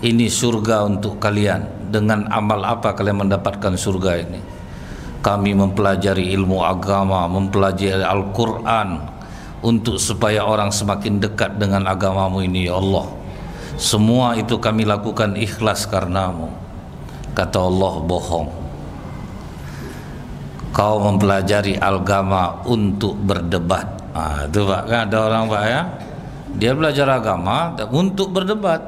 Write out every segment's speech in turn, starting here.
ini surga untuk kalian, dengan amal apa kalian mendapatkan surga ini? Kami mempelajari ilmu agama, mempelajari Al-Quran, untuk supaya orang semakin dekat dengan agamamu ini ya Allah. Semua itu kami lakukan ikhlas karenamu. Kata Allah, bohong. Kau mempelajari agama untuk berdebat. Itu Pak, kan ada orang Pak ya, dia belajar agama untuk berdebat,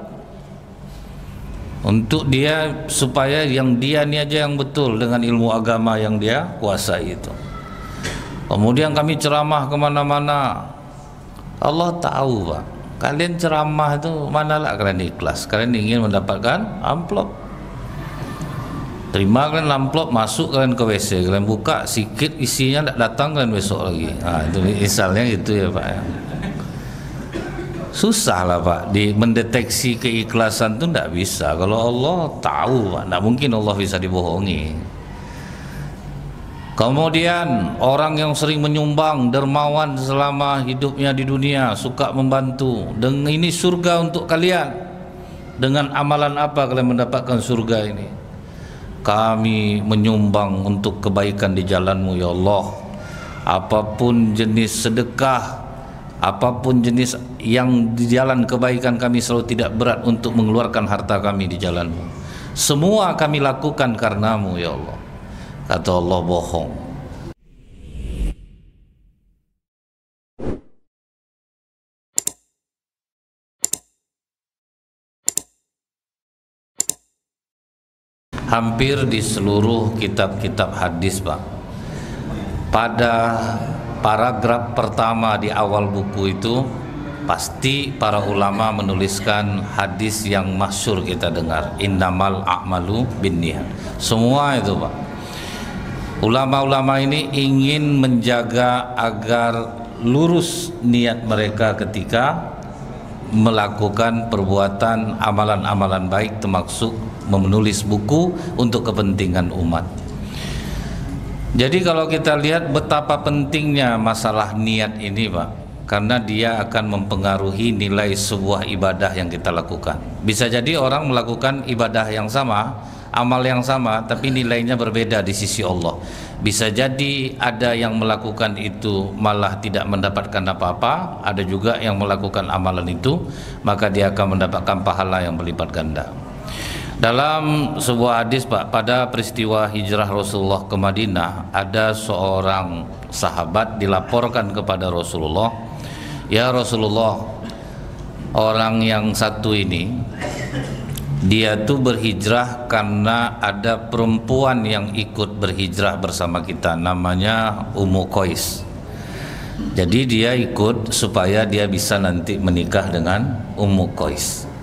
untuk dia supaya yang dia ini aja yang betul dengan ilmu agama yang dia kuasai itu. Kemudian kami ceramah kemana-mana. Allah tahu Pak, kalian ceramah itu manalah kalian ikhlas. Kalian ingin mendapatkan amplop, terima kalian amplop, masuk kalian ke WC, kalian buka sikit isinya, tidak datang kalian besok lagi. Itu misalnya gitu ya Pak ya. Susah lah Pak, mendeteksi keikhlasan itu tidak bisa. Kalau Allah tahu Pak, tidak mungkin Allah bisa dibohongi. Kemudian orang yang sering menyumbang, dermawan selama hidupnya di dunia, suka membantu, dengan ini surga untuk kalian. Dengan amalan apa kalian mendapatkan surga ini? Kami menyumbang untuk kebaikan di jalan-Mu ya Allah. Apapun jenis sedekah, apapun jenis yang di jalan kebaikan, kami selalu tidak berat untuk mengeluarkan harta kami di jalan-Mu. Semua kami lakukan karenamu ya Allah. Kata Allah, bohong. Hampir di seluruh kitab-kitab hadis Pak, pada paragraf pertama di awal buku itu pasti para ulama menuliskan hadis yang masyhur kita dengar, innamal a'malu binniyat. Semua itu Pak, ulama-ulama ini ingin menjaga agar lurus niat mereka ketika melakukan perbuatan amalan-amalan baik, termasuk menulis buku untuk kepentingan umat. Jadi kalau kita lihat betapa pentingnya masalah niat ini Pak, karena dia akan mempengaruhi nilai sebuah ibadah yang kita lakukan. Bisa jadi orang melakukan ibadah yang sama, amal yang sama, tapi nilainya berbeda di sisi Allah. Bisa jadi ada yang melakukan itu malah tidak mendapatkan apa-apa, ada juga yang melakukan amalan itu maka dia akan mendapatkan pahala yang berlipat ganda. Dalam sebuah hadis Pak, pada peristiwa hijrah Rasulullah ke Madinah, ada seorang sahabat dilaporkan kepada Rasulullah, ya Rasulullah, orang yang satu ini dia tuh berhijrah karena ada perempuan yang ikut berhijrah bersama kita, namanya Ummu Qais. Jadi dia ikut supaya dia bisa nanti menikah dengan Ummu Qais.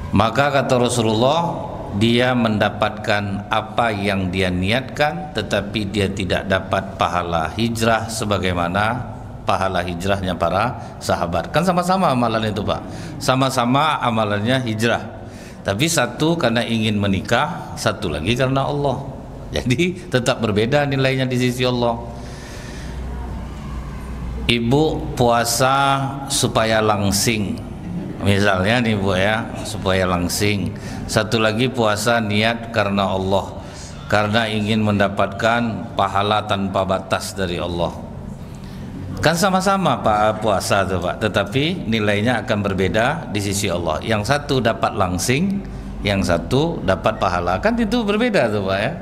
Maka kata Rasulullah, dia mendapatkan apa yang dia niatkan, tetapi dia tidak dapat pahala hijrah sebagaimana pahala hijrahnya para sahabat. Kan sama-sama amalan itu Pak, sama-sama amalannya hijrah, tapi satu karena ingin menikah, satu lagi karena Allah. Jadi tetap berbeda nilainya di sisi Allah. Ibu puasa supaya langsing, misalnya nih Bu ya, supaya langsing. Satu lagi puasa niat karena Allah, karena ingin mendapatkan pahala tanpa batas dari Allah. Kan sama-sama Pak puasa tuh Pak, tetapi nilainya akan berbeda di sisi Allah. Yang satu dapat langsing, yang satu dapat pahala. Kan itu berbeda tuh Pak ya.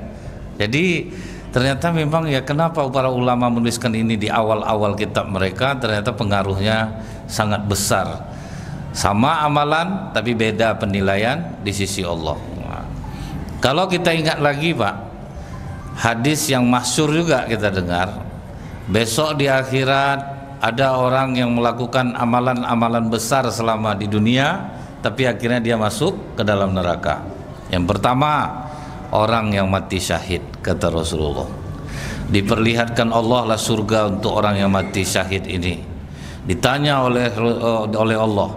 Jadi ternyata memang ya, kenapa para ulama menuliskan ini di awal-awal kitab mereka, ternyata pengaruhnya sangat besar. Sama amalan tapi beda penilaian di sisi Allah. Nah, kalau kita ingat lagi Pak, hadis yang masyhur juga kita dengar, besok di akhirat ada orang yang melakukan amalan-amalan besar selama di dunia, tapi akhirnya dia masuk ke dalam neraka. Yang pertama, orang yang mati syahid, kata Rasulullah. Diperlihatkan Allah lah surga untuk orang yang mati syahid ini. Ditanya oleh Allah,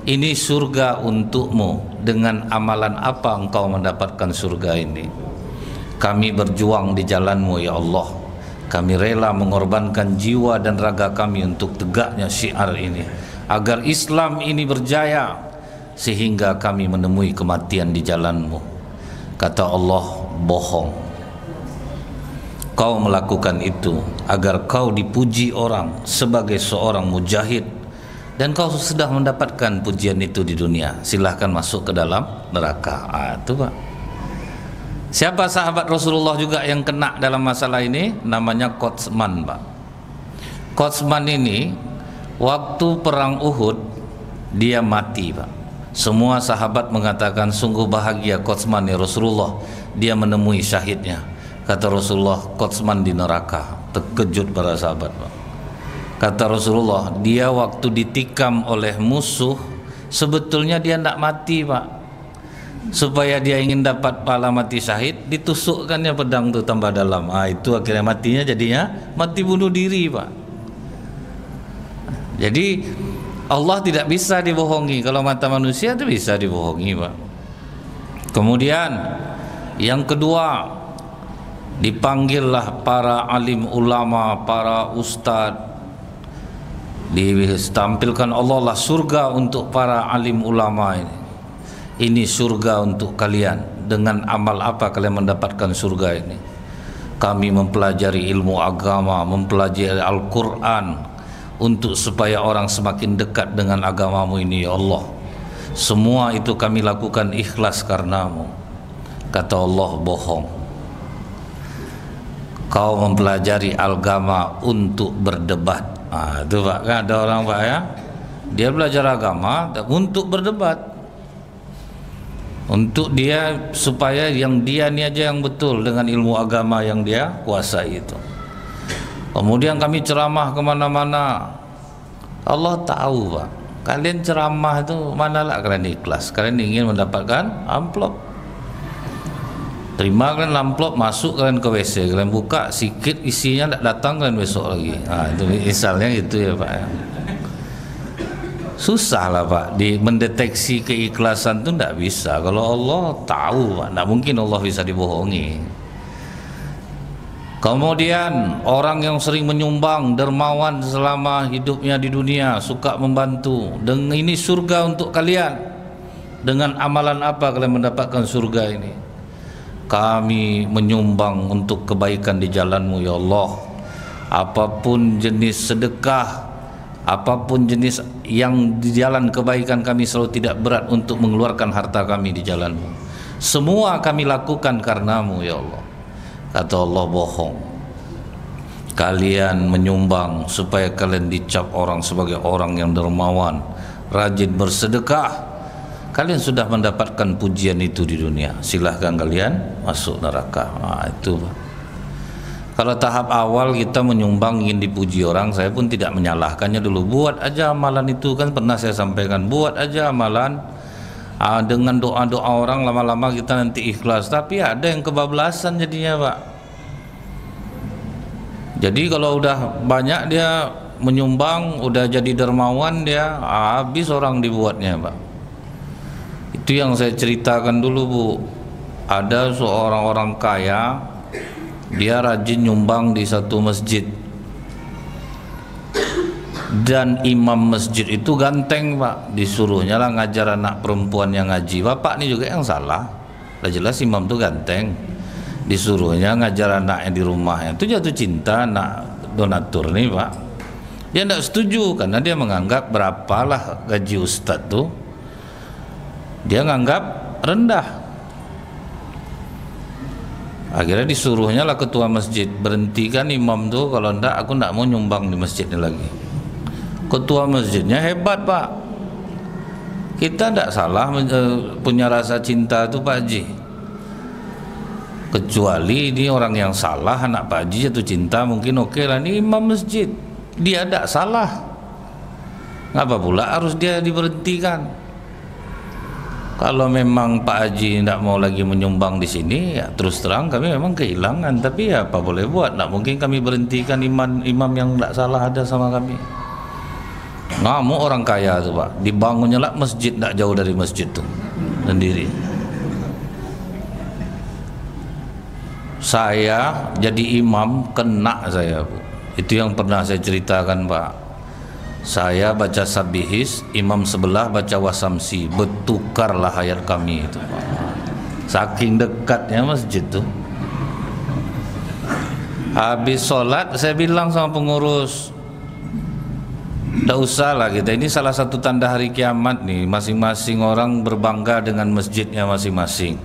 ini surga untukmu, dengan amalan apa engkau mendapatkan surga ini? Kami berjuang di jalanmu ya Allah, kami rela mengorbankan jiwa dan raga kami untuk tegaknya syiar ini, agar Islam ini berjaya, sehingga kami menemui kematian di jalanmu. Kata Allah, bohong. Kau melakukan itu agar kau dipuji orang sebagai seorang mujahid, dan kau sudah mendapatkan pujian itu di dunia. Silahkan masuk ke dalam neraka. Itu Pak. Siapa sahabat Rasulullah juga yang kena dalam masalah ini? Namanya Qotsman Pak. Qotsman ini waktu perang Uhud dia mati Pak. Semua sahabat mengatakan sungguh bahagia Qotsman ya Rasulullah, dia menemui syahidnya. Kata Rasulullah, Qotsman di neraka. Terkejut para sahabat Pak. Kata Rasulullah, dia waktu ditikam oleh musuh sebetulnya dia tidak mati Pak. Supaya dia ingin dapat pahala mati syahid, ditusukkannya pedang itu tambah dalam. Itu akhirnya matinya jadinya mati bunuh diri Pak. Jadi Allah tidak bisa dibohongi. Kalau mata manusia itu bisa dibohongi Pak. Kemudian yang kedua, dipanggillah para alim ulama, para ustadz, ditampilkan Allah lah surga untuk para alim ulama ini. Ini surga untuk kalian. Dengan amal apa kalian mendapatkan surga ini? Kami mempelajari ilmu agama, mempelajari Al-Quran, untuk supaya orang semakin dekat dengan agamamu ini ya Allah. Semua itu kami lakukan ikhlas karenamu. Kata Allah, bohong. Kau mempelajari agama untuk berdebat. Itu Pak, kan ada orang Pak ya, dia belajar agama untuk berdebat, untuk dia supaya yang dia ini aja yang betul dengan ilmu agama yang dia kuasai itu. Kemudian kami ceramah kemana-mana. Allah tahu Pak, kalian ceramah itu manalah kalian ikhlas, kalian ingin mendapatkan amplop. Terima kalian amplop, masuk kalian ke WC, kalian buka sikit isinya tidak datang, kalian besok lagi. Itu misalnya itu ya Pak ya. Susah lah Pak mendeteksi keikhlasan itu tidak bisa. Kalau Allah tahu Pak, tidak mungkin Allah bisa dibohongi. Kemudian orang yang sering menyumbang, dermawan selama hidupnya di dunia, suka membantu, dengan ini surga untuk kalian. Dengan amalan apa kalian mendapatkan surga ini? Kami menyumbang untuk kebaikan di jalanmu ya Allah. Apapun jenis sedekah, apapun jenis yang di jalan kebaikan, kami selalu tidak berat untuk mengeluarkan harta kami di jalanmu. Semua kami lakukan karenamu ya Allah. Kata Allah, bohong. Kalian menyumbang supaya kalian dicap orang sebagai orang yang dermawan, rajin bersedekah. Kalian sudah mendapatkan pujian itu di dunia. Silahkan kalian masuk neraka. Itu Pak. Kalau tahap awal kita menyumbang ingin dipuji orang, saya pun tidak menyalahkannya dulu. Buat aja amalan itu, kan pernah saya sampaikan. Buat aja amalan, dengan doa-doa orang, lama-lama kita nanti ikhlas. Tapi ada yang kebablasan jadinya Pak. Jadi kalau udah banyak dia menyumbang, udah jadi dermawan dia, habis orang dibuatnya Pak. Itu yang saya ceritakan dulu Bu. Ada seorang orang kaya, dia rajin nyumbang di satu masjid, dan imam masjid itu ganteng Pak. Disuruhnya lah ngajar anak perempuan yang ngaji. Bapak ini juga yang salah. Lah jelas imam itu ganteng, disuruhnya ngajar anaknya di rumahnya. Itu jatuh cinta anak donatur nih Pak. Dia tidak setuju karena dia menganggap berapalah gaji ustadz tuh, dia nganggap rendah. Akhirnya disuruhnya lah ketua masjid, berhentikan imam tuh, kalau enggak aku enggak mau nyumbang di masjid ini lagi. Ketua masjidnya hebat Pak. Kita enggak salah punya rasa cinta tuh Pak Haji. Kecuali ini orang yang salah, anak Pak Haji jatuh cinta mungkin oke lah. Ini imam masjid, dia enggak salah. Ngapa pula harus dia diberhentikan? Kalau memang Pak Haji tidak mau lagi menyumbang di sini, ya terus terang kami memang kehilangan. Tapi ya apa boleh buat, tidak mungkin kami berhentikan imam yang tidak salah ada sama kami. Ngamuk orang kaya tuh Pak, dibangunnya lah masjid tidak jauh dari masjid tuh sendiri. Saya jadi imam kena saya Bu. Itu yang pernah saya ceritakan Pak. Saya baca sabihis, imam sebelah baca wasamsi, bertukarlah ayat kami itu. Saking dekatnya masjid tuh. Habis sholat saya bilang sama pengurus, tidak usah lah kita, ini salah satu tanda hari kiamat nih, masing-masing orang berbangga dengan masjidnya masing-masing,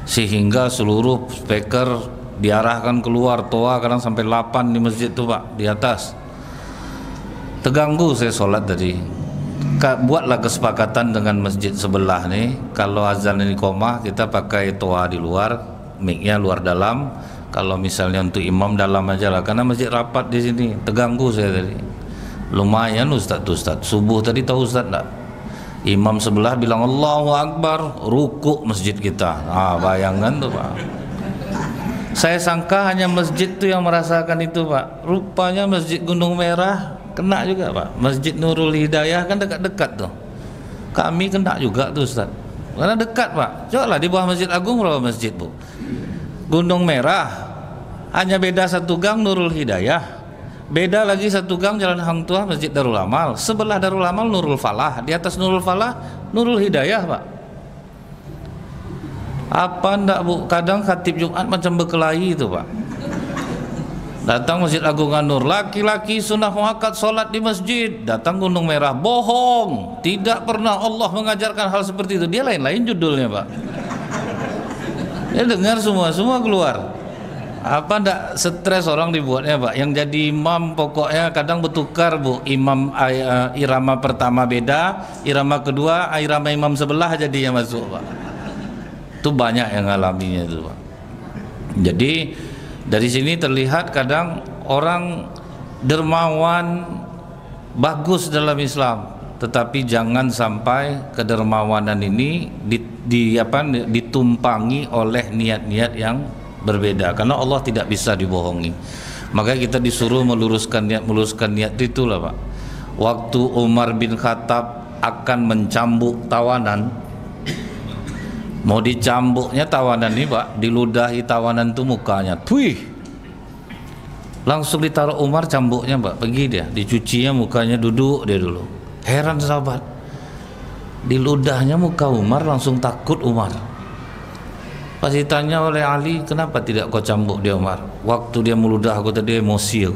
sehingga seluruh speaker diarahkan keluar, toa kadang sampai 8 di masjid tuh Pak, di atas. Terganggu saya sholat tadi. Buatlah kesepakatan dengan masjid sebelah nih, kalau azan ini iqamah kita pakai toa di luar, mic-nya luar dalam. Kalau misalnya untuk imam dalam aja lah, karena masjid rapat di sini. Terganggu saya tadi. Lumayan Ustaz, subuh tadi tahu Ustaz enggak? Imam sebelah bilang Allahu Akbar, rukuk masjid kita. Bayangan tuh Pak. Saya sangka hanya masjid tuh yang merasakan itu Pak. Rupanya masjid Gunung Merah kena juga Pak. Masjid Nurul Hidayah kan dekat-dekat tuh. Kami kena juga tuh Ustaz. Karena dekat Pak. Coba lah di bawah Masjid Agung berapa masjid Bu? Gunung Merah hanya beda satu gang Nurul Hidayah. Beda lagi satu gang Jalan Hang Tuah Masjid Darul Amal. Sebelah Darul Amal Nurul Falah. Di atas Nurul Falah Nurul Hidayah Pak. Apa ndak Bu? Kadang khatib Jumat macam berkelahi itu Pak. Datang Masjid Agung An-Nur, laki-laki sunnah muakkad sholat di masjid. Datang Gunung Merah, bohong. Tidak pernah Allah mengajarkan hal seperti itu. Dia lain-lain judulnya Pak. Dia dengar semua keluar. Apa ndak stres orang dibuatnya Pak. Yang jadi imam pokoknya kadang bertukar Bu. Imam irama pertama beda, irama kedua, irama imam sebelah jadinya masuk Pak. Itu banyak yang ngalaminya itu Pak. Jadi dari sini terlihat kadang orang dermawan bagus dalam Islam, tetapi jangan sampai kedermawanan ini ditumpangi oleh niat-niat yang berbeda, karena Allah tidak bisa dibohongi. Maka kita disuruh meluruskan niat itulah Pak. Waktu Umar bin Khattab akan mencambuk tawanan, mau dicambuknya tawanan ini Pak, diludahi tawanan itu mukanya, tuih, langsung ditaruh Umar cambuknya Pak, pergi dia, dicucinya mukanya, duduk dia dulu. Heran sahabat, diludahnya muka Umar, langsung takut Umar. Pas ditanya oleh Ali, kenapa tidak kau cambuk dia Umar? Waktu dia meludah aku tadi emosi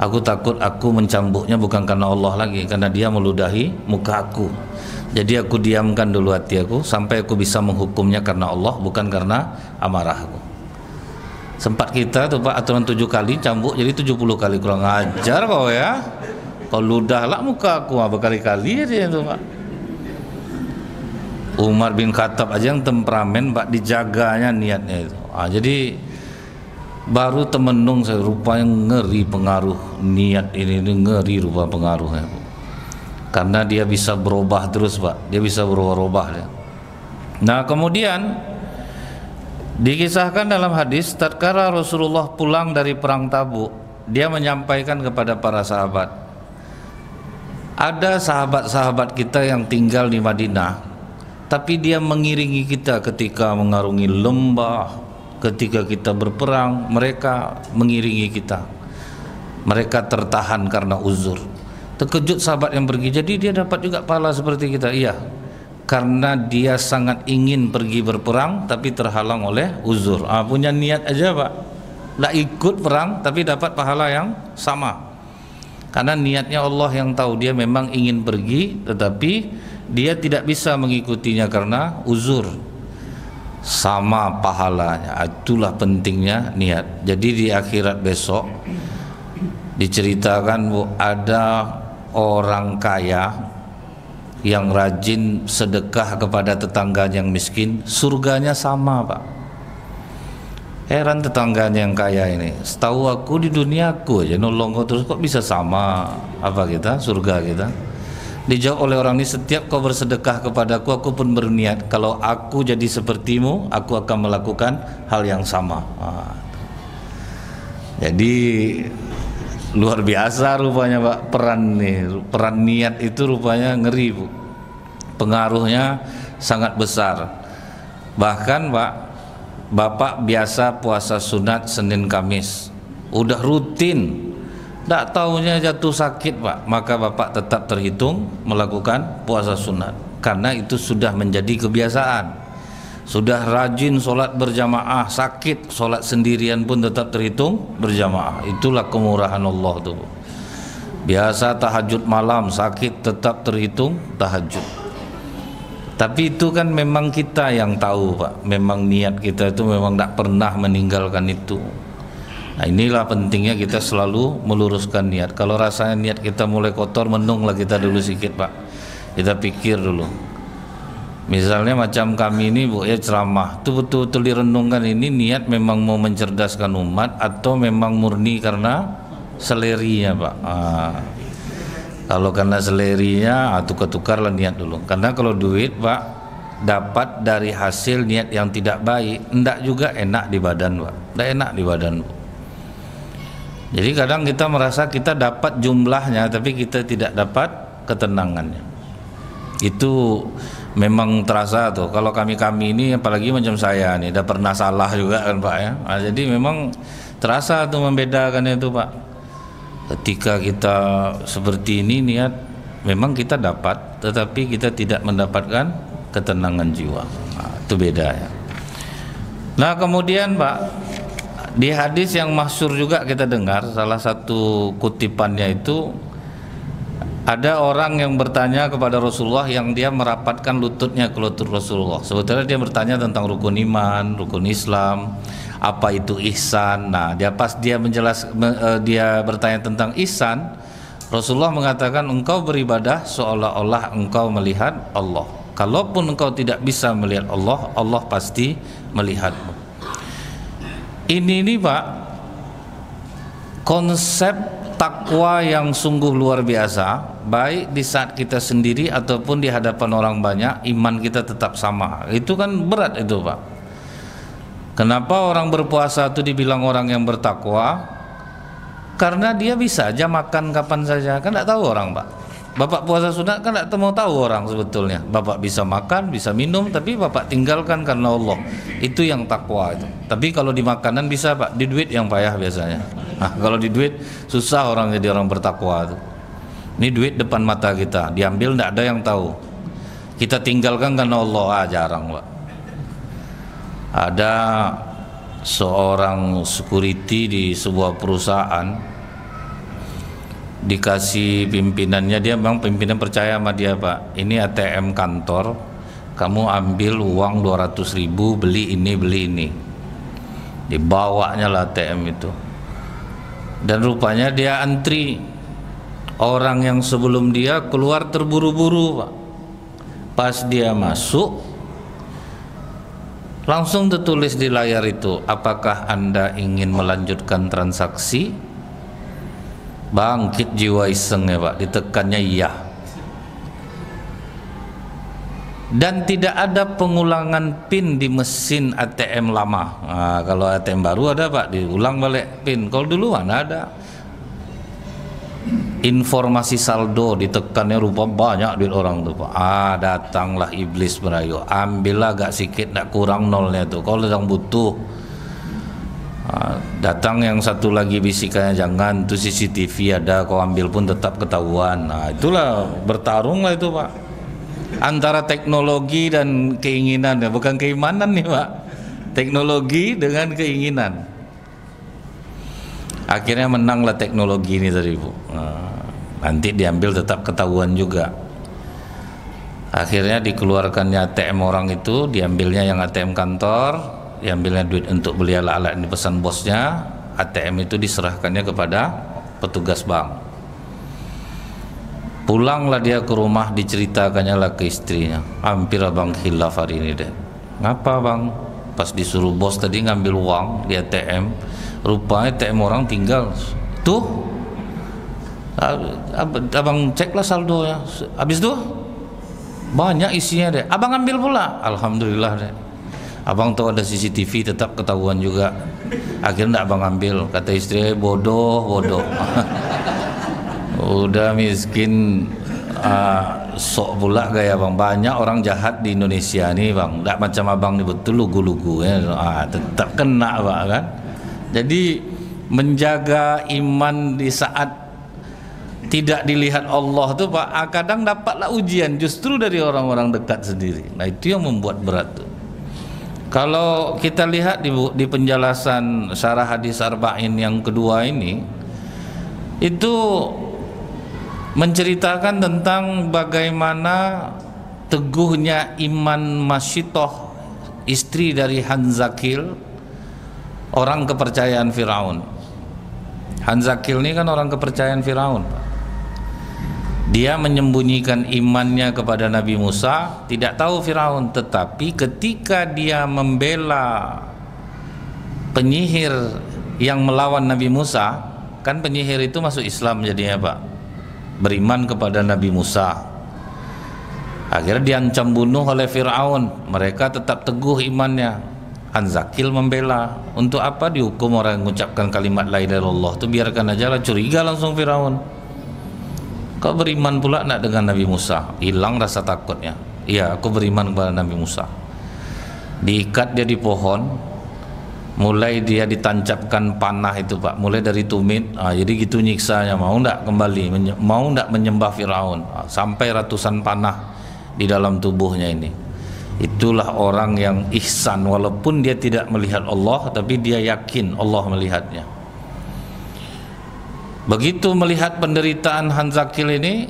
aku takut aku mencambuknya bukan karena Allah lagi, karena dia meludahi muka aku. Jadi aku diamkan dulu hati aku sampai aku bisa menghukumnya karena Allah, bukan karena amarah aku. Sempat kita tuh Pak aturan 7 kali cambuk jadi 70 kali, kurang ajar kau ya. Kau ludahlah muka aku berkali-kali dia tuh Pak. Umar bin Khattab aja yang temperamen Pak, dijaganya niatnya itu. Jadi baru temenung saya, rupanya ngeri pengaruh niat ini ngeri rupa pengaruhnya. Karena dia bisa berubah terus Pak, dia bisa berubah-ubah dia. Nah kemudian dikisahkan dalam hadis, tatkala Rasulullah pulang dari perang Tabuk, dia menyampaikan kepada para sahabat, ada sahabat-sahabat kita yang tinggal di Madinah, tapi dia mengiringi kita ketika mengarungi lembah, ketika kita berperang, mereka mengiringi kita. Mereka tertahan karena uzur. Terkejut sahabat yang pergi, jadi dia dapat juga pahala seperti kita. Iya, karena dia sangat ingin pergi berperang tapi terhalang oleh uzur. Punya niat aja Pak, tidak ikut perang tapi dapat pahala yang sama. Karena niatnya Allah yang tahu, dia memang ingin pergi tetapi dia tidak bisa mengikutinya karena uzur. Sama pahalanya. Itulah pentingnya niat. Jadi di akhirat besok diceritakan Bu, ada orang kaya yang rajin sedekah kepada tetangganya yang miskin, surganya sama Pak. Heran tetangganya yang kaya ini, setahu aku di dunia aku aja nolong kau terus, kok bisa sama apa kita, surga kita. Dijawab oleh orang ini, setiap kau bersedekah kepadaku, aku pun berniat kalau aku jadi sepertimu, aku akan melakukan hal yang sama. Jadi luar biasa rupanya Pak peran niat itu rupanya ngeri Bu, pengaruhnya sangat besar. Bahkan Pak, Bapak biasa puasa sunat Senin Kamis, udah rutin Tidak tahunya jatuh sakit Pak, maka Bapak tetap terhitung melakukan puasa sunat, karena itu sudah menjadi kebiasaan. Sudah rajin sholat berjamaah, sakit sholat sendirian pun tetap terhitung berjamaah. Itulah kemurahan Allah tuh. Biasa tahajud malam, sakit tetap terhitung tahajud. Tapi itu kan memang kita yang tahu Pak, memang niat kita itu memang tidak pernah meninggalkan itu. Nah, inilah pentingnya kita selalu meluruskan niat. Kalau rasanya niat kita mulai kotor, menunglah kita dulu sedikit Pak. Kita pikir dulu. Misalnya macam kami ini Bu ya, ceramah itu betul-betul direnungkan, ini niat memang mau mencerdaskan umat atau memang murni karena selerinya Pak. Kalau karena selerinya tukar-tukarlah niat dulu. Karena kalau duit Pak dapat dari hasil niat yang tidak baik, enggak juga enak di badan Pak. Enggak enak di badan Bu. Jadi kadang kita merasa kita dapat jumlahnya tapi kita tidak dapat ketenangannya. Itu memang terasa tuh. Kalau kami ini apalagi macam saya nih, udah pernah salah juga kan Pak ya. Nah, jadi memang terasa tuh membedakan itu Pak. Ketika kita seperti ini niat, memang kita dapat, tetapi kita tidak mendapatkan ketenangan jiwa. Nah, itu beda ya. Nah kemudian Pak, di hadis yang masyhur juga kita dengar, salah satu kutipannya itu ada orang yang bertanya kepada Rasulullah yang dia merapatkan lututnya ke lutut Rasulullah. Sebetulnya dia bertanya tentang rukun iman, rukun Islam, apa itu ihsan. Nah, dia bertanya tentang ihsan, Rasulullah mengatakan engkau beribadah seolah-olah engkau melihat Allah. Kalaupun engkau tidak bisa melihat Allah, Allah pasti melihatmu. Ini Pak, konsep takwa yang sungguh luar biasa. Baik di saat kita sendiri ataupun di hadapan orang banyak, iman kita tetap sama. Itu kan berat itu Pak. Kenapa orang berpuasa itu dibilang orang yang bertakwa? Karena dia bisa aja makan kapan saja, kan tidak tahu orang Pak. Bapak puasa sunat kan tidak mau tahu orang sebetulnya. Bapak bisa makan, bisa minum, tapi Bapak tinggalkan karena Allah. Itu yang takwa itu. Tapi kalau di makanan bisa Pak, di duit yang payah biasanya. Nah, kalau di duit susah orang jadi orang bertakwa itu. Ini duit depan mata kita, diambil tidak ada yang tahu. Kita tinggalkan karena Allah, jarang Pak. Ada seorang security di sebuah perusahaan, dikasih pimpinannya, dia memang pimpinan percaya sama dia Pak, ini ATM kantor, kamu ambil uang 200.000, beli ini, dibawanya lah ATM itu. Dan rupanya dia antri, orang yang sebelum dia keluar terburu-buru Pak. Pas dia masuk, langsung tertulis di layar itu, apakah Anda ingin melanjutkan transaksi? Bangkit jiwa iseng ya Pak, ditekannya iya. Dan tidak ada pengulangan PIN di mesin ATM lama. Nah, kalau ATM baru ada Pak, diulang balik PIN. Kalau dulu mana ada. Informasi saldo ditekannya, rupa banyak duit orang tuh Pak. Datanglah iblis merayu, ambillah agak sikit, tidak kurang nolnya tuh. Kalau sedang butuh. Datang yang satu lagi bisikannya, jangan tuh CCTV ada, kau ambil pun tetap ketahuan. Nah itulah bertarung lah itu Pak, antara teknologi dan keinginan ya, bukan keimanan nih Pak, teknologi dengan keinginan. Akhirnya menanglah teknologi ini tadi Bu. Nanti diambil tetap ketahuan juga. Akhirnya dikeluarkannya ATM orang itu, diambilnya yang ATM kantor, diambilnya duit untuk beli alat-alat yang dipesan bosnya, ATM itu diserahkannya kepada petugas bank. Pulanglah dia ke rumah, diceritakannya lah ke istrinya, hampir abang khilaf hari ini deh. Ngapa bang? Pas disuruh bos tadi ngambil uang di ATM, rupanya ATM orang tinggal tuh, abang ceklah saldonya, habis tuh banyak isinya deh, abang ambil pula, alhamdulillah deh. Abang tahu ada CCTV, tetap ketahuan juga. Akhirnya enggak abang ambil, kata istri, bodoh. Udah miskin, sok pula gaya bang. Banyak orang jahat di Indonesia nih bang, enggak macam abang nih, betul lugu-lugu ya. Tetap kena Pak kan. Jadi menjaga iman di saat tidak dilihat Allah tuh Pak, kadang dapatlah ujian justru dari orang-orang dekat sendiri. Nah itu yang membuat berat tuh. Kalau kita lihat di penjelasan syarah hadis arba'in yang kedua ini, itu menceritakan tentang bagaimana teguhnya iman Masyitoh, istri dari Hanzakil, orang kepercayaan Firaun. Hanzakil ini kan orang kepercayaan Firaun. Dia menyembunyikan imannya kepada Nabi Musa, tidak tahu Firaun, tetapi ketika dia membela penyihir yang melawan Nabi Musa, kan penyihir itu masuk Islam jadinya Pak, beriman kepada Nabi Musa. Akhirnya diancam bunuh oleh Firaun, mereka tetap teguh imannya. Hanzakil membela, untuk apa dihukum orang yang mengucapkan kalimat la ilaha illallah itu, biarkan aja lah. Curiga langsung Firaun, kau beriman pula nak dengan Nabi Musa, hilang rasa takutnya. Iya, aku beriman kepada Nabi Musa. Diikat dia di pohon, mulai dia ditancapkan panah itu Pak, mulai dari tumit, jadi gitu nyiksanya, mau ndak kembali, mau ndak menyembah Firaun, sampai ratusan panah di dalam tubuhnya ini. Itulah orang yang ihsan, walaupun dia tidak melihat Allah, tapi dia yakin Allah melihatnya. Begitu melihat penderitaan Hanzakil ini,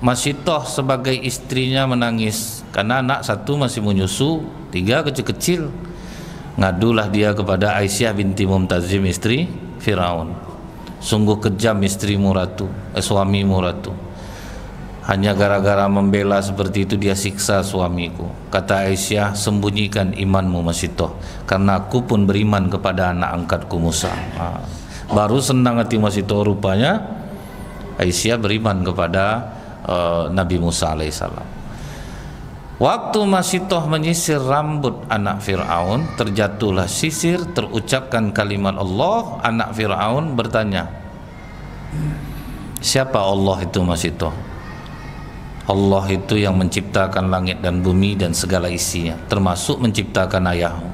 Masyitoh sebagai istrinya menangis karena anak satu masih menyusu, 3 kecil-kecil. Ngadulah dia kepada Aisyah binti Mumtazim, istri Firaun. Sungguh kejam istrimu ratu, suamimu ratu. Hanya gara-gara membela seperti itu dia siksa suamiku. Kata Aisyah, sembunyikan imanmu Masyitoh, karena aku pun beriman kepada anak angkatku Musa. Baru senang hati Masyitoh, rupanya Aisyah beriman kepada Nabi Musa alaihissalam. Waktu Masyitoh menyisir rambut anak Fir'aun, terjatuhlah sisir, terucapkan kalimat Allah. Anak Fir'aun bertanya, siapa Allah itu Masyitoh? Allah itu yang menciptakan langit dan bumi dan segala isinya, termasuk menciptakan ayahmu.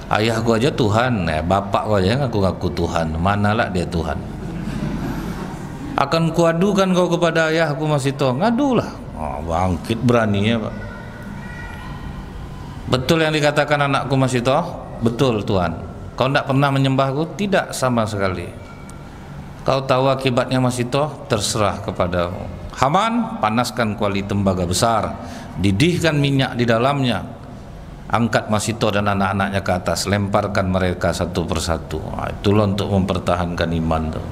Ayahku aja Tuhan, bapakku aja ngaku-ngaku Tuhan, manalah dia Tuhan. Akan kuadukan kau kepada ayahku Masyitoh. Ngadulah. Bangkit beraninya Pak. Betul yang dikatakan anakku Masyitoh? Betul Tuhan. Kau tidak pernah menyembahku? Tidak sama sekali. Kau tahu akibatnya Masyitoh? Terserah kepadamu. Haman, panaskan kuali tembaga besar, didihkan minyak di dalamnya, angkat Masyitoh dan anak-anaknya ke atas, lemparkan mereka satu persatu. Itulah untuk mempertahankan iman tuh.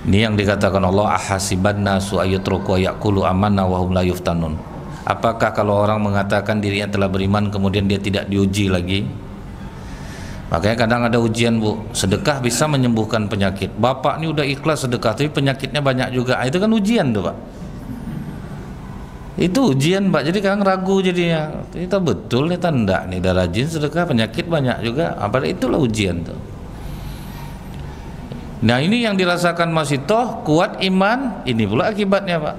Ini yang dikatakan Allah, ahasiban nasu ayatruku ayakulu amanna wa hum la yuftanun. Apakah kalau orang mengatakan dirinya telah beriman kemudian dia tidak diuji lagi? Makanya kadang ada ujian Bu, sedekah bisa menyembuhkan penyakit. Bapak ini udah ikhlas sedekah tapi penyakitnya banyak juga. Itu kan ujian tuh Pak. Itu ujian Pak, jadi kadang ragu jadinya. Kita betul nih tanda nih, dah rajin sedekah penyakit banyak juga. Apa itulah ujian tuh. Nah ini yang dirasakan Masyitoh, kuat iman, ini pula akibatnya Pak.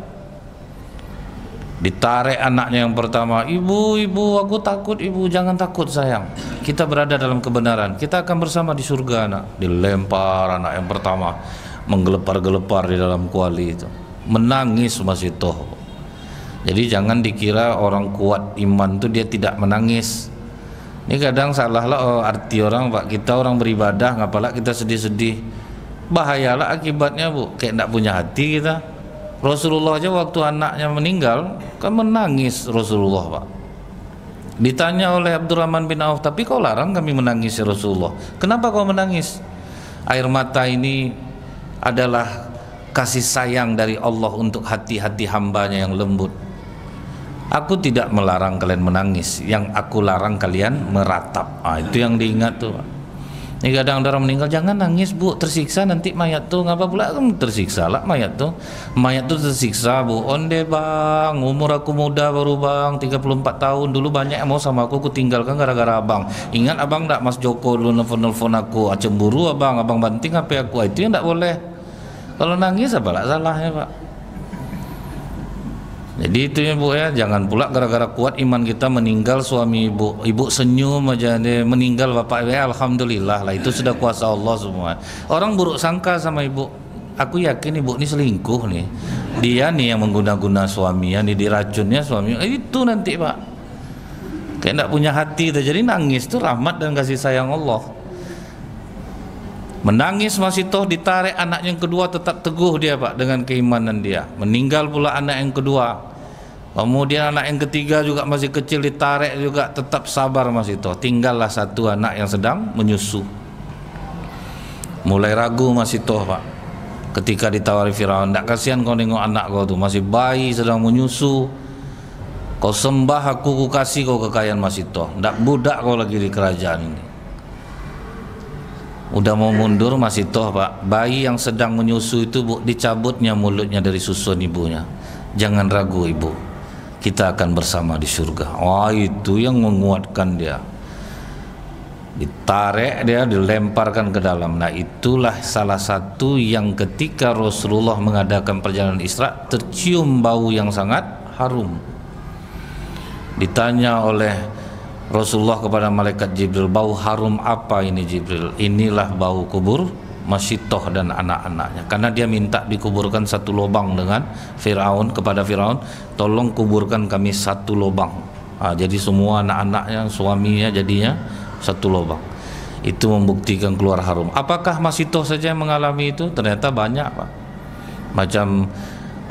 Ditarik anaknya yang pertama, ibu aku takut ibu, jangan takut sayang, kita berada dalam kebenaran, kita akan bersama di surga nak. Dilempar anak yang pertama, menggelepar-gelepar di dalam kuali itu, menangis Masyitoh. Jadi jangan dikira orang kuat iman itu dia tidak menangis. Ini kadang salahlah arti orang Pak, kita orang beribadah ngapalah kita sedih-sedih, bahayalah akibatnya Bu, kayak tidak punya hati kita. Rasulullah aja waktu anaknya meninggal kan menangis Rasulullah Pak. Ditanya oleh Abdurrahman bin Auf, tapi kau larang kami menangis ya Rasulullah, kenapa kau menangis? Air mata ini adalah kasih sayang dari Allah untuk hati-hati hambanya yang lembut. Aku tidak melarang kalian menangis, yang aku larang kalian meratap. Itu yang diingat tuh Pak. Ini kadang orang meninggal, jangan nangis Bu, tersiksa nanti mayat tuh. Ngapa pula tersiksa lah mayat tuh? Mayat tuh tersiksa Bu. Onde bang, umur aku muda baru bang, 34 tahun. Dulu banyak yang mau sama aku tinggalkan gara-gara abang. Ingat abang enggak Mas Joko dulu nelfon aku, cemburu abang banting HP aku. Itu yang enggak boleh. Kalau nangis apalah salahnya Pak. Jadi itu ya Bu ya, jangan pula gara-gara kuat iman kita meninggal suami ibu senyum aja dia meninggal bapak ya, alhamdulillah lah, itu sudah kuasa Allah semua. Orang buruk sangka sama ibu, aku yakin ibu ini selingkuh nih, dia nih yang mengguna-guna suaminya nih, diracunnya suami, itu nanti Pak kayak enggak punya hati tuh. Jadi nangis tuh rahmat dan kasih sayang Allah. Menangis masih toh ditarik anak yang kedua, tetap teguh dia Pak dengan keimanan dia. Meninggal pula anak yang kedua, kemudian anak yang ketiga juga masih kecil ditarik juga, tetap sabar masih toh. Tinggallah satu anak yang sedang menyusu. Mulai ragu masih toh Pak ketika ditawari Firaun, "Ndak kasihan kau nengok anak kau tuh masih bayi sedang menyusu, kau sembah aku, ku kasih kau kekayaan masih toh, ndak budak kau lagi di kerajaan ini." Udah mau mundur masih toh Pak, bayi yang sedang menyusu itu Bu, dicabutnya mulutnya dari susuan ibunya. Jangan ragu ibu, kita akan bersama di surga. Wah, itu yang menguatkan dia. Ditarik dia, dilemparkan ke dalam. Nah itulah salah satu yang ketika Rasulullah mengadakan perjalanan Isra, tercium bau yang sangat harum. Ditanya oleh Rasulullah kepada malaikat Jibril, bau harum apa ini Jibril? Inilah bau kubur Masitoh dan anak-anaknya, karena dia minta dikuburkan satu lubang dengan Firaun, kepada Firaun, tolong kuburkan kami satu lubang. Jadi semua anak-anaknya, suaminya jadinya satu lubang. Itu membuktikan keluar harum. Apakah Masitoh saja yang mengalami itu? Ternyata banyak Pak. Macam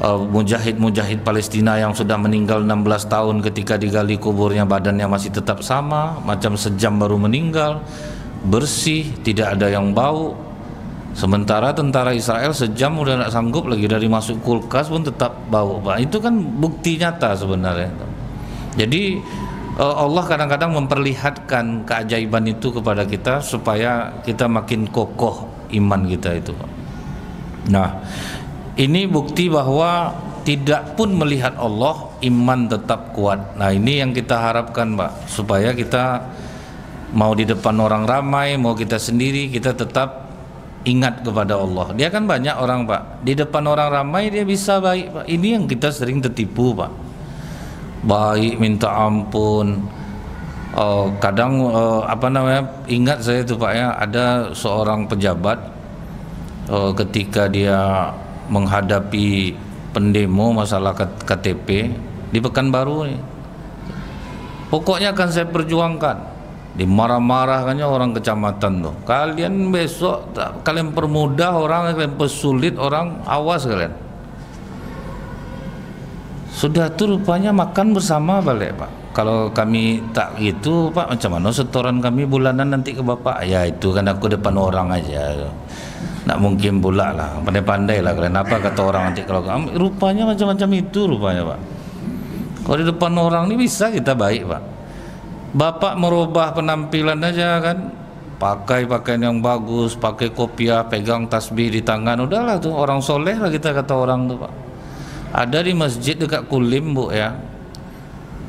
mujahid-mujahid Palestina yang sudah meninggal 16 tahun, ketika digali kuburnya badannya masih tetap sama, macam sejam baru meninggal, bersih, tidak ada yang bau. Sementara tentara Israel sejam udah tidak sanggup lagi, dari masuk kulkas pun tetap bau Pak. Itu kan bukti nyata sebenarnya. Jadi Allah kadang-kadang memperlihatkan keajaiban itu kepada kita supaya kita makin kokoh iman kita itu Pak. Nah ini bukti bahwa tidak pun melihat Allah, iman tetap kuat. Nah ini yang kita harapkan Pak, supaya kita mau di depan orang ramai, mau kita sendiri, kita tetap ingat kepada Allah. Dia kan banyak orang Pak, di depan orang ramai dia bisa baik Pak. Ini yang kita sering tertipu Pak, baik minta ampun. Kadang ingat saya itu Pak ya, ada seorang pejabat ketika dia menghadapi pendemo masalah KTP di Pekanbaru nih, pokoknya akan saya perjuangkan. Dimarah-marahkannya orang kecamatan tuh, kalian besok kalian permudah orang, kalian persulit orang, awas kalian. Sudah tuh rupanya makan bersama balik Pak. Kalau kami tak gitu Pak, macam mana setoran kami bulanan nanti ke Bapak? Ya itu kan aku depan orang aja, nak mungkin pula lah, pandai-pandai lah kalian, apa kata orang nanti kalau rupanya macam-macam itu rupanya Pak. Kalau di depan orang ini bisa kita baik Pak. Bapak merubah penampilan aja kan, pakai pakaian yang bagus, pakai kopiah, pegang tasbih di tangan, udahlah tuh orang soleh lah kita kata orang tuh Pak. Ada di masjid dekat Kulim Bu ya,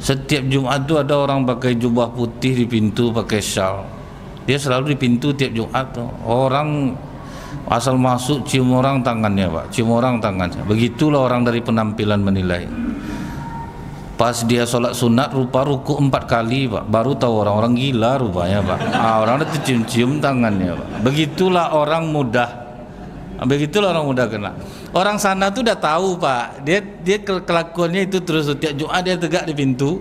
setiap Jumat tuh ada orang pakai jubah putih di pintu, pakai shawl, dia selalu di pintu tiap Jumat tuh. Orang asal masuk cium orang tangannya Pak, cium orang tangannya. Begitulah orang dari penampilan menilai. Pas dia sholat sunat rupa ruku 4 kali Pak, baru tahu orang gila rupanya Pak. Orang itu cium-cium tangannya Pak. Begitulah orang mudah, begitulah orang mudah kena. Orang sana tuh udah tahu Pak, dia kelakuannya itu terus setiap Jumat dia tegak di pintu.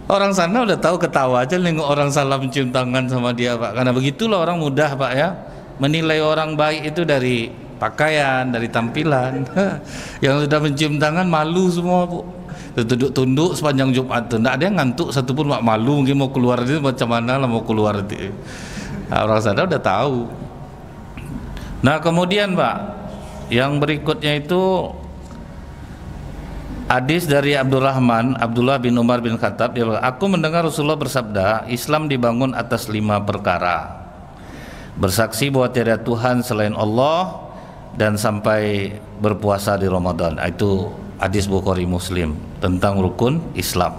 Orang sana udah tahu, ketawa aja nengok orang salam cium tangan sama dia Pak. Karena begitulah orang mudah Pak ya, menilai orang baik itu dari pakaian, dari tampilan. Yang sudah mencium tangan malu semua Bu, tunduk sepanjang Jumat tuh, tidak ada yang ngantuk satupun Pak, malu mungkin mau keluar itu macam mana lah mau keluar itu. Nah, orang sana udah tahu. Nah kemudian Pak, yang berikutnya itu hadis dari Abdullah bin Umar bin Khattab. Dia bilang, aku mendengar Rasulullah bersabda, Islam dibangun atas 5 perkara: bersaksi bahwa tiada Tuhan selain Allah, dan sampai berpuasa di Ramadan. Itu hadis Bukhari Muslim tentang rukun Islam.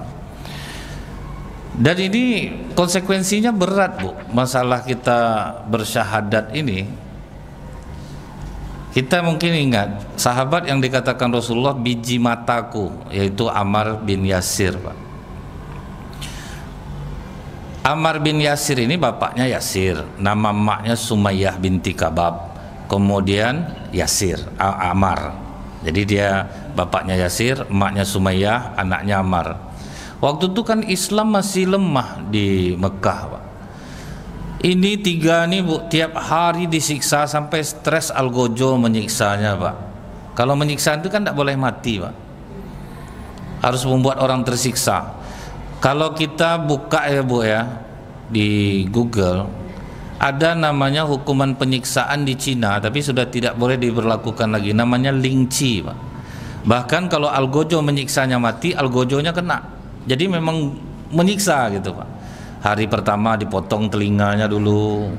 Dan ini konsekuensinya berat Bu, masalah kita bersyahadat ini. Kita mungkin ingat sahabat yang dikatakan Rasulullah biji mataku, yaitu Ammar bin Yasir, Pak. Ammar bin Yasir ini bapaknya Yasir, nama emaknya Sumayyah binti Kabab, kemudian Yasir, Ammar. Jadi dia bapaknya Yasir, emaknya Sumayyah, anaknya Ammar. Waktu itu kan Islam masih lemah di Mekah, Pak. Ini tiga nih, Bu, tiap hari disiksa sampai stres algojo menyiksanya, Pak. Kalau menyiksa itu kan tidak boleh mati, Pak. Harus membuat orang tersiksa. Kalau kita buka ya, Bu, ya, di Google, ada namanya hukuman penyiksaan di Cina, tapi sudah tidak boleh diberlakukan lagi. Namanya lingci, Pak. Bahkan kalau algojo menyiksanya mati, algojonya kena. Jadi memang menyiksa gitu, Pak. Hari pertama dipotong telinganya dulu,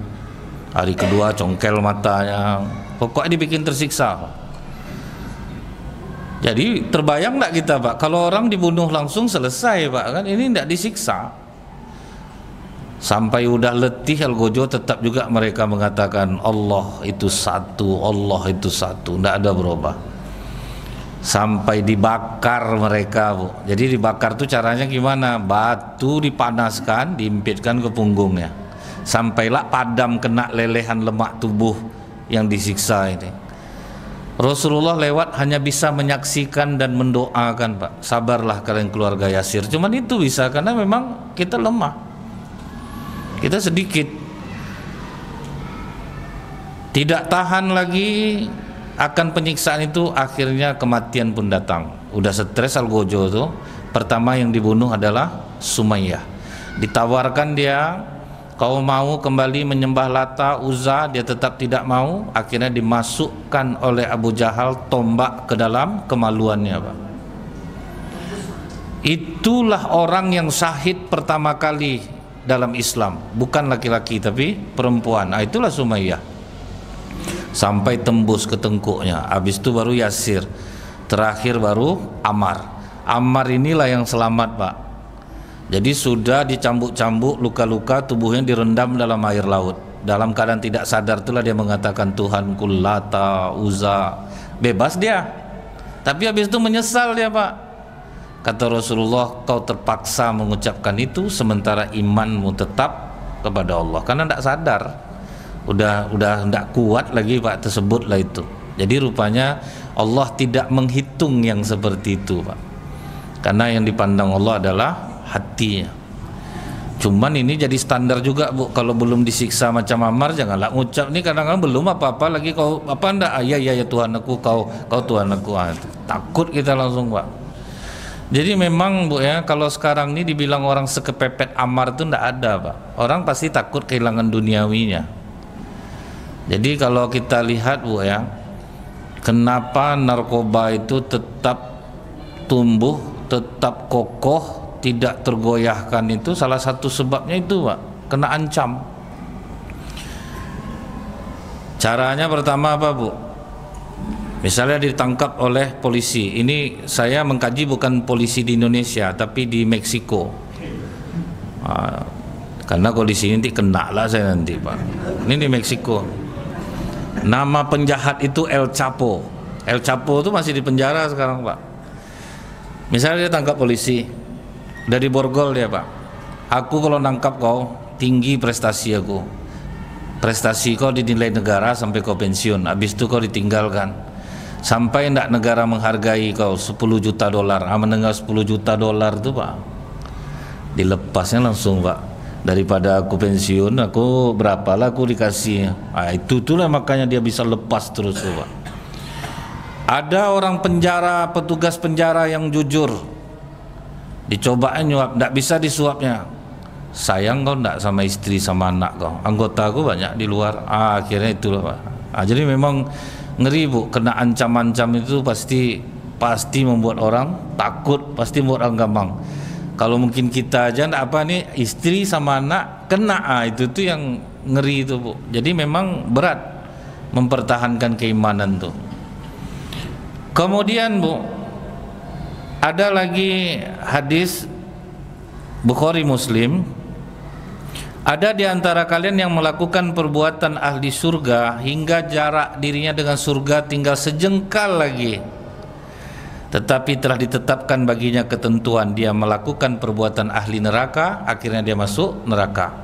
hari kedua congkel matanya, pokoknya dibikin tersiksa. Jadi terbayang nggak kita, Pak, kalau orang dibunuh langsung selesai, Pak, kan ini tidak disiksa. Sampai udah letih algojo tetap juga mereka mengatakan Allah itu satu, Allah itu satu, tidak ada berubah. Sampai dibakar mereka, Bu. Jadi dibakar tuh caranya gimana? Batu dipanaskan, diimpitkan ke punggungnya, sampailah padam kena lelehan lemak tubuh yang disiksa ini. Rasulullah lewat hanya bisa menyaksikan dan mendoakan, Pak. Sabarlah kalian keluarga Yasir. Cuman itu bisa karena memang kita lemah, kita sedikit, tidak tahan lagi akan penyiksaan itu, akhirnya kematian pun datang. Udah stres algojo tuh, pertama yang dibunuh adalah Sumayyah. Ditawarkan dia, kau mau kembali menyembah Lata, Uzza, dia tetap tidak mau. Akhirnya dimasukkan oleh Abu Jahal tombak ke dalam kemaluannya, Pak. Itulah orang yang syahid pertama kali dalam Islam, bukan laki-laki tapi perempuan. Itulah Sumayyah. Sampai tembus ke tengkuknya. Habis itu baru Yasir, terakhir baru Ammar. Ammar inilah yang selamat, Pak. Jadi sudah dicambuk-cambuk, luka-luka, tubuhnya direndam dalam air laut. Dalam keadaan tidak sadar itulah dia mengatakan Tuhanku Lata, Uzza. Bebas dia. Tapi habis itu menyesal dia, Pak. Kata Rasulullah, kau terpaksa mengucapkan itu sementara imanmu tetap kepada Allah, karena tidak sadar. Udah tidak kuat lagi, Pak, tersebutlah itu. Jadi rupanya Allah tidak menghitung yang seperti itu, Pak, karena yang dipandang Allah adalah hatinya. Cuman ini jadi standar juga, Bu, kalau belum disiksa macam Ammar janganlah ngucap nih, kadang-kadang belum apa-apa lagi kau apa ndak, ya Tuhan aku, kau Tuhan aku. Takut kita langsung, Pak. Jadi memang, Bu, ya, kalau sekarang ini dibilang orang sekepepet Ammar itu ndak ada, Pak. Orang pasti takut kehilangan duniawinya. Jadi kalau kita lihat, Bu, ya, kenapa narkoba itu tetap tumbuh, tetap kokoh, tidak tergoyahkan, itu salah satu sebabnya itu, Pak, kena ancam. Caranya pertama apa, Bu? Misalnya ditangkap oleh polisi. Ini saya mengkaji bukan polisi di Indonesia tapi di Meksiko. Karena kalau di sini nanti kena lah saya nanti, Pak. Ini di Meksiko. Nama penjahat itu El Chapo. El Chapo itu masih di penjara sekarang, Pak. Misalnya dia tangkap polisi dari borgol dia, Pak. Aku kalau nangkap kau, tinggi prestasi aku. Prestasi kau dinilai negara sampai kau pensiun. Habis itu kau ditinggalkan. Sampai ndak negara menghargai kau 10 juta dolar. Mendengar 10 juta dolar itu, Pak, dilepasnya langsung, Pak. Daripada aku pensiun, aku berapalah aku dikasih. Itulah makanya dia bisa lepas terus, Pak. Ada orang penjara, petugas penjara yang jujur, dicobain nyuap, ndak bisa disuapnya. Sayang kau ndak sama istri sama anak kau, anggota aku banyak di luar. Akhirnya itulah, Pak. Jadi memang ngeri, Bu, kena ancam-ancam itu pasti membuat orang takut, pasti membuat orang gampang. Kalau mungkin kita aja ndak apa nih, istri sama anak kena, itu tuh yang ngeri itu, Bu. Jadi memang berat mempertahankan keimanan tuh. Kemudian, Bu, ada lagi hadis Bukhari Muslim, Ada di antara kalian yang melakukan perbuatan ahli surga hingga jarak dirinya dengan surga tinggal sejengkal lagi, tetapi telah ditetapkan baginya ketentuan dia melakukan perbuatan ahli neraka, akhirnya dia masuk neraka.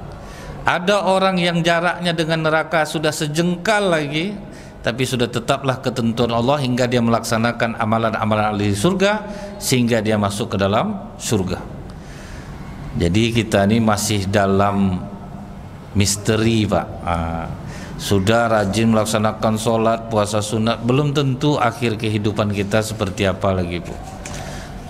Ada orang yang jaraknya dengan neraka sudah sejengkal lagi, tapi sudah tetaplah ketentuan Allah hingga dia melaksanakan amalan-amalan ahli surga sehingga dia masuk ke dalam surga. Jadi kita ini masih dalam misteri, Pak. Sudah rajin melaksanakan sholat, puasa sunat, belum tentu akhir kehidupan kita seperti apa lagi, Bu.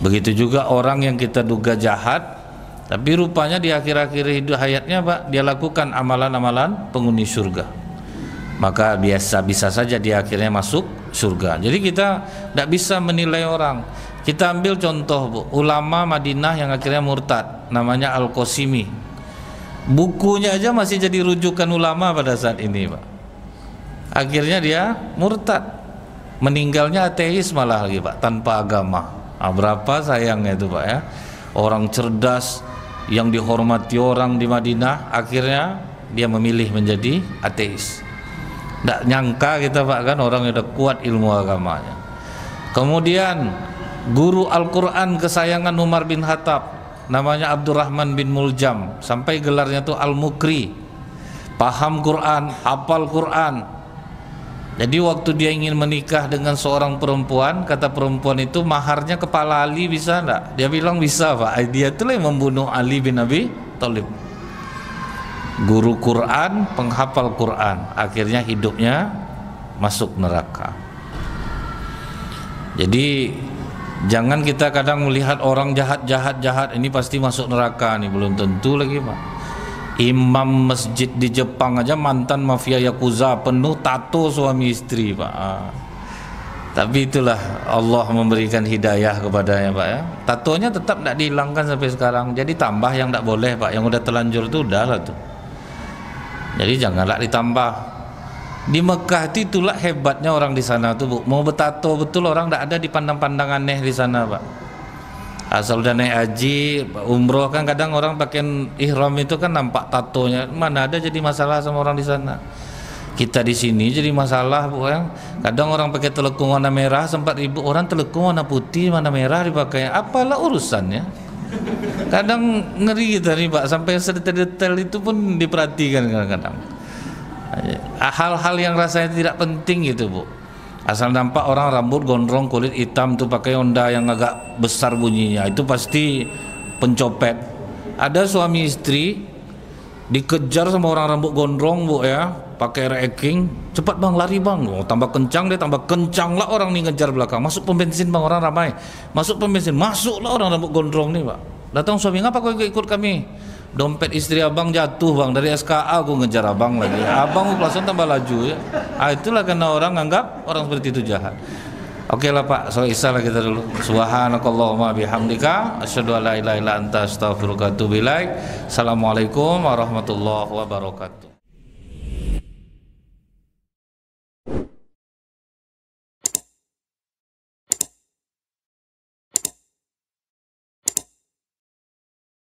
Begitu juga orang yang kita duga jahat, tapi rupanya di akhir-akhir hidup hayatnya, Pak, dia lakukan amalan-amalan penghuni surga, maka bisa saja dia akhirnya masuk surga. Jadi kita tidak bisa menilai orang. Kita ambil contoh, Bu, ulama Madinah yang akhirnya murtad, namanya Al-Qasimi. Bukunya aja masih jadi rujukan ulama pada saat ini, Pak. Akhirnya dia murtad, meninggalnya ateis malah lagi, Pak, tanpa agama. Berapa sayangnya itu, Pak, ya. Orang cerdas yang dihormati orang di Madinah, akhirnya dia memilih menjadi ateis. Tidak nyangka kita, Pak, kan orang yang udah kuat ilmu agamanya. Kemudian guru Al-Quran kesayangan Umar bin Khattab, namanya Abdurrahman bin Muljam, sampai gelarnya tuh Al-Mukri, paham Quran, hafal Quran. Jadi waktu dia ingin menikah dengan seorang perempuan, kata perempuan itu maharnya kepala Ali, bisa enggak? Dia bilang bisa, Pak. Dia itulah yang membunuh Ali bin Abi Thalib. Guru Quran, penghafal Quran, akhirnya hidupnya masuk neraka. Jadi jangan kita kadang melihat orang jahat ini pasti masuk neraka nih, belum tentu lagi, Pak. Imam masjid di Jepang aja mantan mafia yakuza, penuh tato suami istri, Pak. Tapi itulah Allah memberikan hidayah kepadanya, Pak, ya. Tatonya tetap tidak dihilangkan sampai sekarang. Jadi tambah yang tidak boleh, Pak. Yang udah telanjur itu udahlah tuh. Jadi janganlah ditambah. Di Mekah itu itulah hebatnya orang di sana tuh, Bu. Mau bertato betul orang tidak ada dipandang-pandang aneh di sana, Pak. Asal udah naik haji, umroh kan kadang orang pakai ihram itu kan nampak tatonya. Mana ada jadi masalah sama orang di sana. Kita di sini jadi masalah, Bu, ya. Kadang orang pakai telekung warna merah, sempat ribut orang telekung warna putih, warna merah dipakai. Apalah urusannya. Kadang ngeri kita nih, Pak, sampai sedetail-detail itu pun diperhatikan kadang-kadang. Hal-hal yang rasanya tidak penting gitu, Bu. Asal nampak orang rambut gondrong, kulit hitam tuh pakai Honda yang agak besar bunyinya, itu pasti pencopet. Ada suami istri dikejar sama orang rambut gondrong, Bu, ya, pakai reking, cepat bang, lari bang. Oh, tambah kencang dia, tambah kencang lah orang nih ngejar belakang. Masuk pom bensin bang, orang ramai. Masuk pom bensin, masuklah orang rambut gondrong nih, Pak. Datang suami, ngapa kau ikut kami? Dompet istri abang jatuh bang, dari SKA aku ngejar abang lagi. Abang langsung tambah laju, ya. Itulah karena orang anggap orang seperti itu jahat. Oke lah, Pak, so isalah kita dulu. Subhanakallahumma bihamdika asyhadu an la ilaha illa anta astaghfiruka wa atubu ilaik. Assalamualaikum warahmatullahi wabarakatuh.